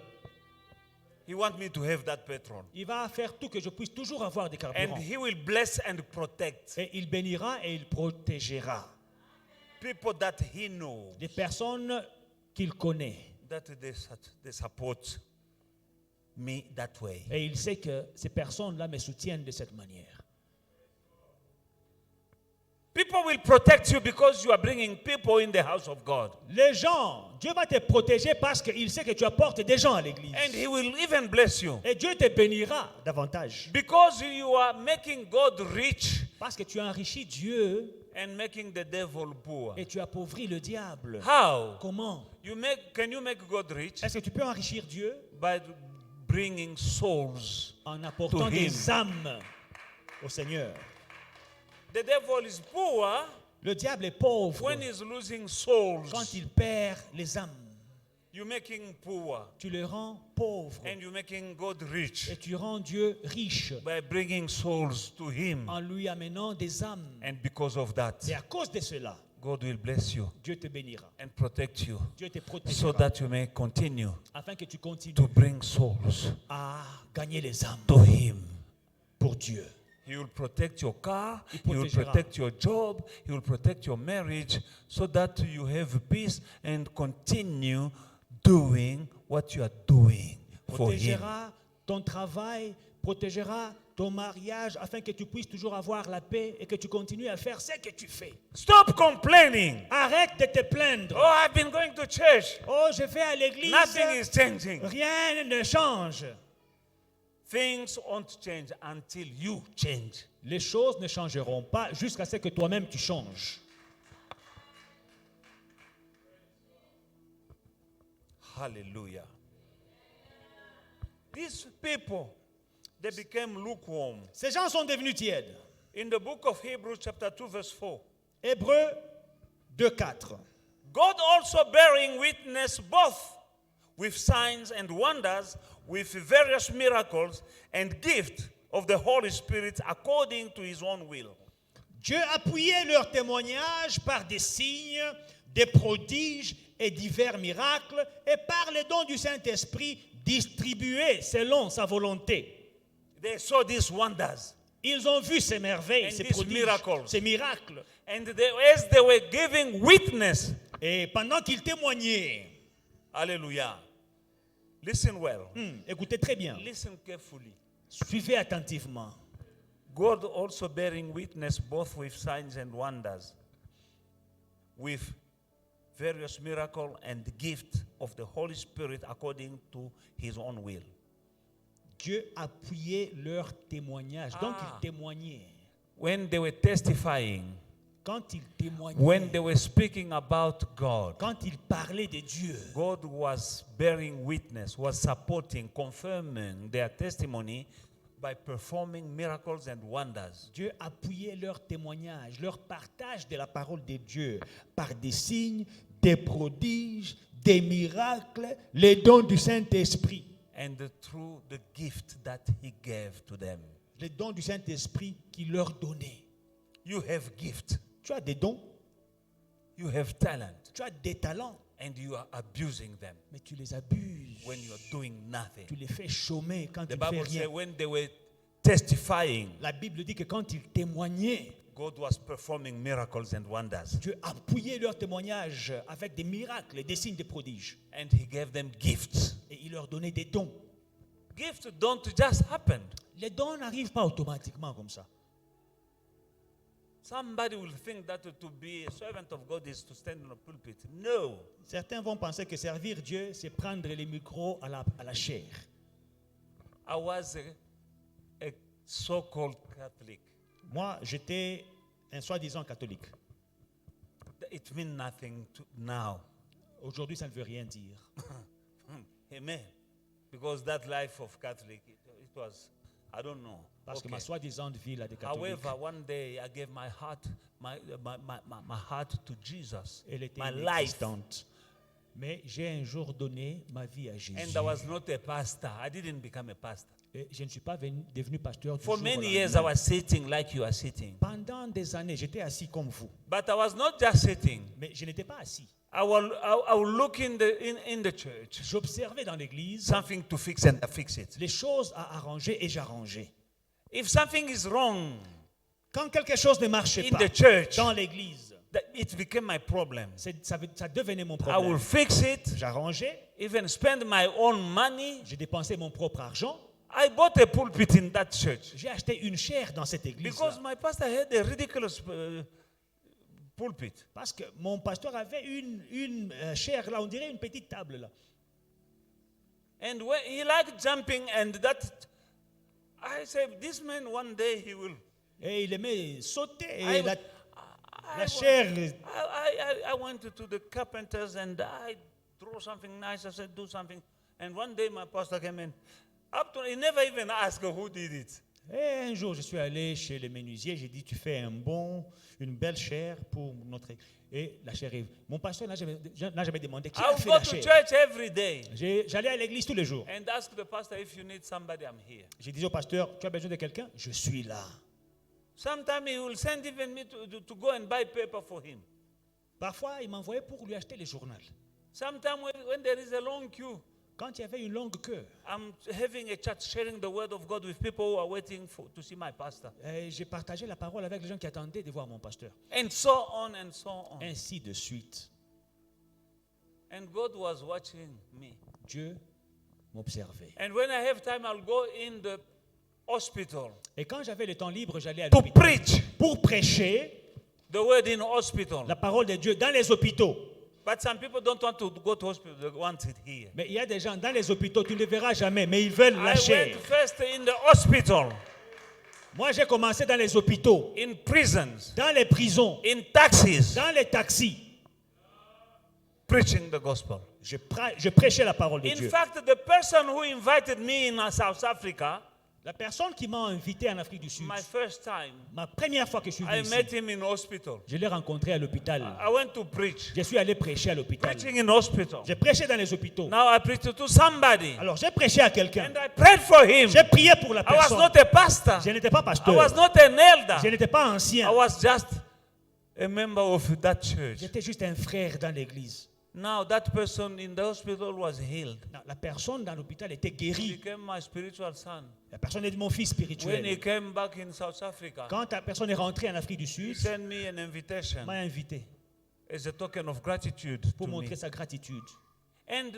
He wants me to have that petrol. Il va faire tout que je puisse toujours avoir des And carburants. He will bless and protect Et il bénira et il protégera people that He knows, des personnes qu'il connaît. that they support me that way. Et il sait que ces personnes-là me soutiennent de cette manière. People will protect you because you are bringing people in the house of God. Les gens, Dieu va te protéger parce qu'il sait que tu apportes des gens à l'église. And He will even bless you. Et Dieu te bénira davantage. Because you are making God rich Parce que tu enrichis Dieu and making the devil poor. et tu appauvris le diable. How? Comment? Can you make God rich? Est-ce que tu peux enrichir Dieu By bringing souls. en apportant To des him. âmes au Seigneur? The devil is poor Le diable est pauvre when he's losing souls. quand il perd les âmes. You're making poor Tu le rends pauvre and you're making God rich et tu rends Dieu riche by bringing souls to Him. en lui amenant des âmes. And because of that, Et à cause de cela, God will bless you Dieu te bénira. and protect you Dieu te so protégera that you may continue afin que tu continues to bring souls à gagner les âmes to Him. pour Dieu. He will protect your car, Il He will protégera. protect your job, He will protect your marriage so that you have peace and continue doing what you are doing for Him. Protégera ton travail, protégera ton mariage afin que tu puisses toujours avoir la paix et que tu continues à faire ce que tu fais. Stop complaining. Arrête de te plaindre. Oh, I've been going to church. Oh, je vais à l'église. Nothing is changing. Rien ne change. Things won't change until you change. Les choses ne changeront pas jusqu'à ce que toi-même tu changes. Hallelujah. These people, they became lukewarm. Ces gens sont devenus tièdes. In the book of Hebrews chapter 2 verse 4, Hébreux 2:4. God also bearing witness both with signs and wonders with various miracles and gifts of the Holy Spirit according to his own will. Dieu appuyait leur témoignage par des signes, des prodiges et divers miracles et par les dons du Saint-Esprit distribués selon sa volonté. They saw these wonders. Ils ont vu ces merveilles, And ces these prodiges, miracles. ces miracles. And as they were giving witness, Et pendant qu'ils témoignaient, hallelujah, listen well, écoutez très bien, listen carefully. suivez attentivement. God also bearing witness both with signs and wonders, with various miracles and gift of the Holy Spirit according to his own will. Dieu appuyait leur témoignage. Donc ils témoignaient. When they were testifying, Quand ils témoignaient, when they were speaking about God, quand ils parlaient de Dieu, God was bearing witness, was supporting, confirming their testimony by performing miracles and wonders. Dieu appuyait leur témoignage, leur partage de la parole de Dieu par des signes, des prodiges, des miracles, les dons du Saint-Esprit. And through the gift that he gave to them. Les dons du Saint-Esprit qu'il leur donnait. You have gift, Tu as des dons, you have talent, tu as des talents, and you are abusing them mais tu les abuses. when you are doing nothing. Tu les fais chômer quand The ils ne font Bible says rien. when they were testifying, La Bible dit que quand ils témoignaient, God was performing miracles and wonders. Dieu appuyait leur témoignage avec des miracles, des signes, des prodiges. And he gave them gifts. Et il leur donnait des dons. Gifts don't just happen. Les dons n'arrivent pas automatiquement comme ça. Somebody will think that to be a servant of God is to stand on a pulpit. No. Certains vont penser que servir Dieu, c'est prendre les micros à la chair. I was a so-called Catholic. Moi, j'étais un soi-disant catholique. It means nothing now. Aujourd'hui, ça ne veut rien dire. Amen. Because that life of Catholic, it was, I don't know. Parce que Okay. ma soi-disant vie là de catholique, However, one day I gave my heart, my heart to Jesus, elle était my life. inexistante. Mais j'ai un jour donné ma vie à Jésus. And I was not a pastor. I didn't become a pastor. Et je ne suis pas devenu pasteur du For jour au many lendemain. years, I was sitting like you are sitting. Pendant des années, j'étais assis comme vous. But I was not just sitting. Mais je n'étais pas assis. I will look in the church, J'observais dans l'église something to fix and I fix it. les choses à arranger et j'arrangeais. If something is wrong Quand quelque chose ne marchait in pas the church, dans l'église, it became my problem. ça devenait mon I problème. will fix it, J'arrangeais, even spend my own money. j'ai dépensé mon propre argent. I bought a pulpit in that church J'ai acheté une chaire dans cette église. because my pastor had a ridiculous pulpit. Parce que mon pasteur avait une chaire là, on dirait une petite table là. And when he liked jumping, and that I said, this man one day he will. Et il aimait sauter. I- Et la I chair, I went to the carpenters and I drew something nice. I said, do something. And one day my pastor came in. Up to he never even asked who did it. et un jour, je suis allé chez les menuisiers, j'ai dit, tu fais une belle chair pour notre... Et la chair est... Mon pasteur n'a jamais demandé qui I a would fait go la to chair. church every day J'allais à l'église tous les jours. and ask the pastor, if you need somebody, I'm here. J'ai dit au pasteur, tu as besoin de quelqu'un? Je suis là. Sometimes he will send even me to go and buy paper for him. Parfois, il m'envoyait pour lui acheter les journaux. Sometimes when there is a long queue, Quand il y avait une longue queue, I'm having a chat, sharing the word of God with people who are waiting to see my pastor. j'ai partagé la parole avec les gens qui attendaient de voir mon pasteur. And so on and so on. Ainsi de suite. And God was watching me. Dieu m'observait. And when I have time, I'll go in the hospital Et quand j'avais le temps libre, j'allais à to l'hôpital preach pour prêcher the word in hospital. la parole de Dieu dans les hôpitaux. But some people don't want to go to hospital, they want it here. Mais il y a des gens dans les hôpitaux, tu ne les verras jamais, mais ils veulent la I chair. went first in the hospital, Moi, j'ai commencé dans les hôpitaux, in prisons, dans les prisons, in taxis, dans les taxis. preaching the gospel. Je prêchais la parole de In Dieu. fact, the person who invited me in South Africa, La personne qui m'a invité en Afrique du Sud, my first time, ma première fois que je suis venu I ici, met him in hospital. je l'ai rencontré à l'hôpital. I went to preach. Je suis allé prêcher à l'hôpital. Preaching in hospital. J'ai prêché dans les hôpitaux. Now I preached to somebody. Alors j'ai prêché à quelqu'un. And I prayed for him. J'ai prié pour la I was personne. not a pastor. Je n'étais pas I pasteur. was not an elder. Je n'étais pas I ancien. was just a member of that church. J'étais juste un frère dans l'église. Now that person in the hospital was healed. Non, la personne dans l'hôpital était He guérie. became my spiritual son. La personne est mon fils When he spirituel. came back in South Africa, Quand la personne est rentrée en Afrique du he Sud, sent me an invitation il m'a invité as a token of gratitude pour to me. montrer sa gratitude. And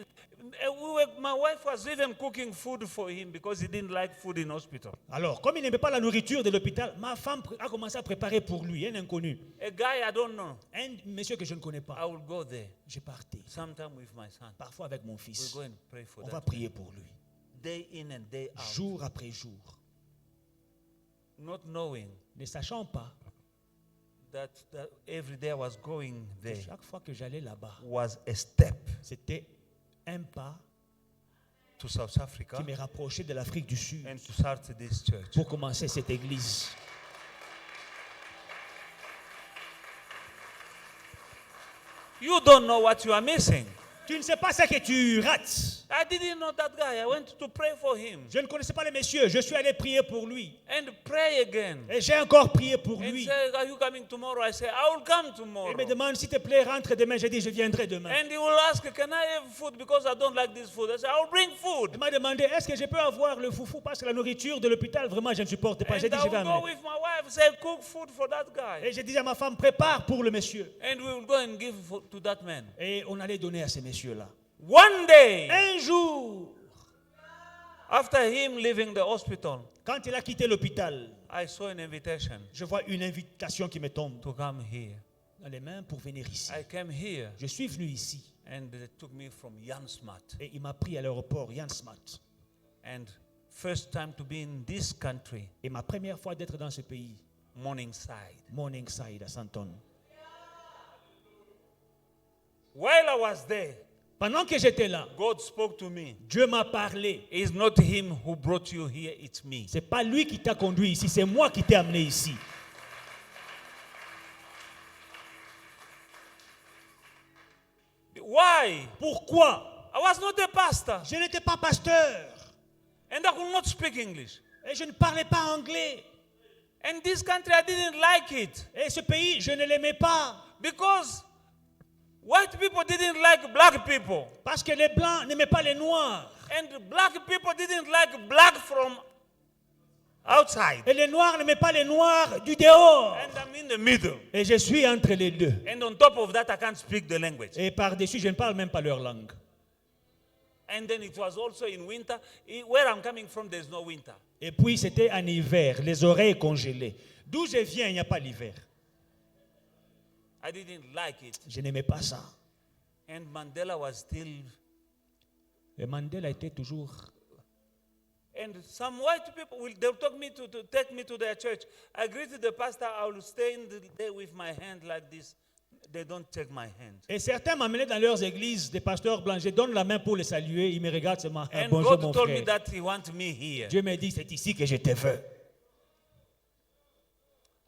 my wife was even cooking food for him because he didn't like food in hospital. Alors, comme il n'aimait pas la nourriture de l'hôpital, ma femme a commencé à préparer pour lui, un inconnu. A guy I don't know, Un monsieur que je ne connais I pas. will go there J'ai parti. sometime with my son. Parfois avec mon We'll fils. go and pray for On va that. prier pour lui. Day in and day out. Jour après jour. Not knowing Ne sachant pas that every day I was going que there chaque fois que j'allais là-bas, was a step c'était un pas to South Africa qui me rapprochait de l'Afrique du Sud and to start this church. pour commencer cette église. You don't know what you are missing. Tu ne sais pas ce que tu rates. I didn't know that guy. I went to pray for him Je ne connaissais pas le monsieur. Je suis allé prier pour lui. and pray again. Et j'ai encore prié pour And lui. say, are you coming tomorrow? I say, I will come tomorrow. Il me demande, s'il te plaît, rentre demain. J'ai dit, je viendrai demain. And he will ask, can I have food because I don't like this food? I say, I will bring food. Il m'a demandé, est-ce que je peux avoir le foufou parce que la nourriture de l'hôpital, vraiment, je ne supporte pas. And J'ai dit, I je vais will go amener. with my wife, say, cook food for that guy. Et j'ai dit à ma femme, prépare pour le monsieur. And we will go and give to that man. Et on allait donner à ce monsieur-là. One day, Un jour, after him leaving the hospital, quand il a quitté l'hôpital, I saw an invitation je vois une invitation qui me tombe to come here. dans les mains pour venir ici. I came here Je suis venu ici and they took me from Jansmat. et il m'a pris à l'aéroport Jansmat. And first time to be in this country, Et ma première fois d'être dans ce pays, Morningside. Morningside à Santon. While I was there, Pendant que j'étais là, God spoke to me. Dieu m'a parlé. It's not him who brought you here, it's me. C'est pas lui qui t'a conduit ici, c'est moi qui t'ai amené ici. Why? Pourquoi? I was not a pastor Je n'étais pas pasteur and I could not speak English. et je ne parlais pas anglais. And this country, I didn't like it Et ce pays, je ne l'aimais pas because white people didn't like black people. parce que les blancs n'aimaient pas les noirs And black people didn't like black from outside. et les noirs n'aimaient pas les noirs du dehors. And I'm in the middle. Et je suis entre les deux. And on top of that, I can't speak the language. Et par-dessus, je ne parle même pas leur langue. And then it was also in winter. Where I'm coming from, there's no winter. Et puis c'était en hiver, les oreilles congelées. D'où je viens, il n'y a pas l'hiver. I didn't like it. Je n'aimais pas ça. And Mandela was still. Et Mandela était toujours. And some white people they'll take me to their church. I greeted the pastor. I will stay in there with my hand like this. They don't take my hand. Et certains m'amenaient dans leurs églises, des pasteurs blancs. Je donne la main pour les saluer. Ils me regardent seulement. And Bonjour God mon told me frère. that He wants me here. Dieu m'a dit, c'est ici que je te veux.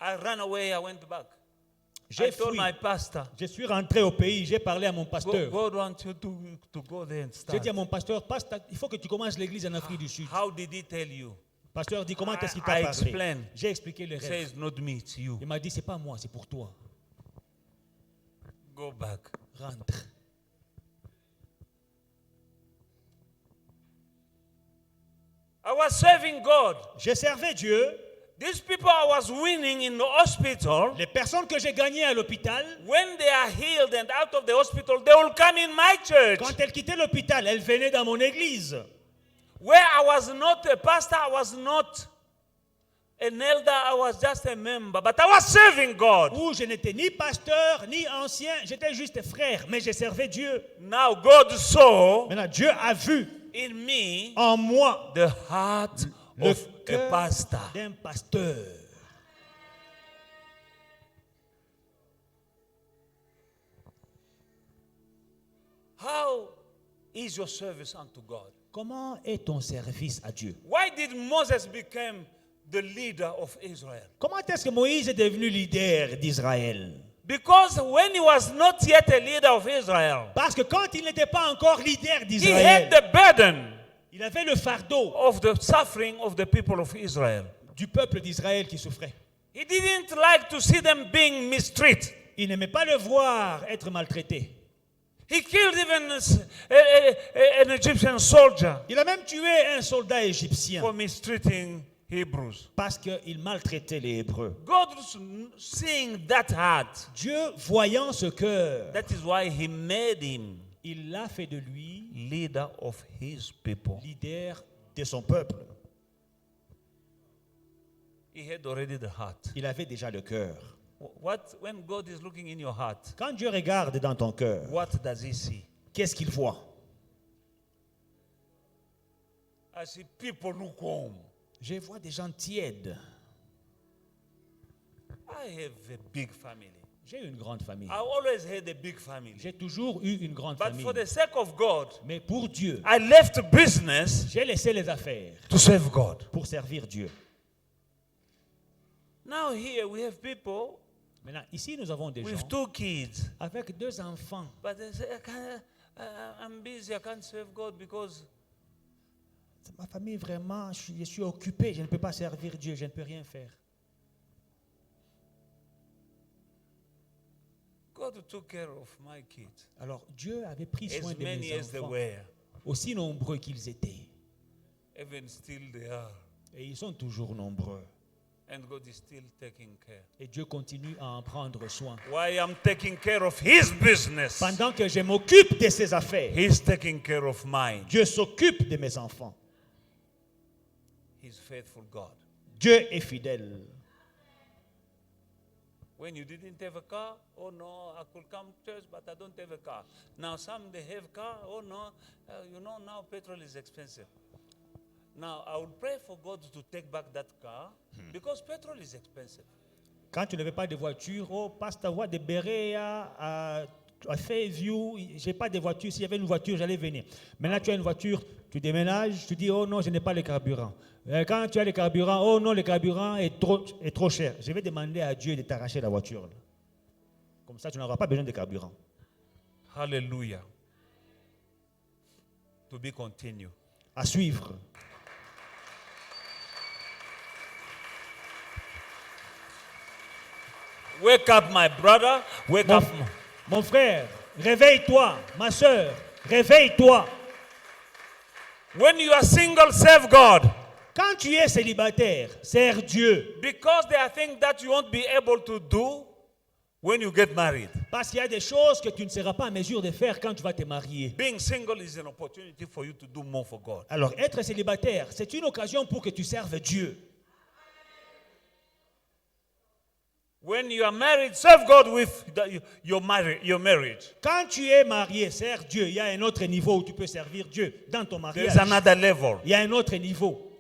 I ran away. I went back. J'ai I told fui. my pastor, Je suis rentré au pays. J'ai parlé à mon pasteur. God wants you to go there and J'ai start. dit à mon pasteur, pasteur, il faut que tu commences l'église en Afrique du Sud. How did He tell you? Le pasteur dit, comment est-ce qu'il I t'a parlé? explain. J'ai expliqué le He rêve. says, not me, it's you. Il m'a dit, c'est pas moi, c'est pour toi. Go back. Rentre. I was serving God. J'ai servi Dieu. These people I was winning in the hospital, Les personnes que j'ai gagnées à l'hôpital, when they are healed and out of the hospital, they will come in my church. quand elles quittaient l'hôpital, elles venaient dans mon église. Where I was not a pastor, I was not an elder, I was just a member, but I was serving God. Où je n'étais ni pasteur, ni ancien, j'étais juste frère, mais je servais Dieu. Now God saw Maintenant, Dieu a vu in me en moi the heart le of a cœur pastor. d'un pasteur. How is your service unto God? comment est ton service à Dieu? Why did Moses become the leader of Israel? Comment est-ce que Moïse est devenu leader d'Israël? Because when he was not yet a leader of Israel, Parce que quand il n'était pas encore leader he had d'Israël, the burden il avait le fardeau of the suffering of the people of Israel. du peuple d'Israël qui souffrait. He didn't like to see them being mistreated. Il n'aimait pas le voir être maltraité. He killed even an Egyptian soldier Il a même tué un soldat égyptien for mistreating Hebrews. parce qu'il maltraitait les Hébreux. God seeing that heart, Dieu, voyant ce cœur, that is why he made him il l'a fait de lui leader of his people. leader de son peuple. He had already the heart. Il avait déjà le cœur. When God is looking in your heart, Quand Dieu regarde dans ton cœur, what does he see? qu'est-ce qu'il voit? I see people lukewarm. Je vois des gens tièdes. I have a big family. J'ai une grande famille. I always had a big family. J'ai toujours eu une grande But famille. for the sake of God, Mais pour Dieu, I left business j'ai laissé les affaires to serve God. pour servir Dieu. Now here we have people Maintenant, ici, nous avons des with gens 2 kids. avec 2 enfants. But they say, I'm busy, I can't serve God because Ma famille, vraiment, je suis occupé. Je ne peux pas servir Dieu. Je ne peux rien faire. God took care of my kids. Alors, Dieu avait pris soin As de many mes as they enfants, were, aussi nombreux qu'ils étaient. even still they are. Et ils sont toujours nombreux. And God is still taking care. Et Dieu continue à en prendre soin. While I'm taking care of his business, Pendant que je m'occupe de ses affaires, he's taking care of mine. Dieu s'occupe de mes enfants. He's faithful God. Dieu est fidèle. When you didn't have a car, oh no, I could come to church, but I don't have a car. Now some they have car, oh no, now petrol is expensive. Now I would pray for God to take back that car because petrol is expensive. Quand tu n'avais pas de voiture, oh, passe ta voie de Berea à Fairview, je n'ai pas de voiture. S'il y avait une voiture, j'allais venir. Maintenant, tu as une voiture, tu déménages, tu dis, oh non, je n'ai pas le carburant. Quand tu as le carburant, oh non, le carburant est trop cher. Je vais demander à Dieu de t'arracher la voiture. Comme ça, tu n'auras pas besoin de carburant. Hallelujah. To be continued. À suivre. Wake up, my brother. Wake up. Mon frère, réveille-toi. Ma soeur, réveille-toi. When you are single, serve God. Quand tu es célibataire, sers Dieu. Because there are things that you won't be able to do when you get married. Parce qu'il y a des choses que tu ne seras pas en mesure de faire quand tu vas te marier. Being single is an opportunity for you to do more for God. Alors, être célibataire, c'est une occasion pour que tu serves Dieu. When you are married, serve God with your marriage. Quand tu es marié, sers Dieu. Il y a un autre niveau où tu peux servir Dieu dans ton mariage. There's another level. Il y a un autre niveau.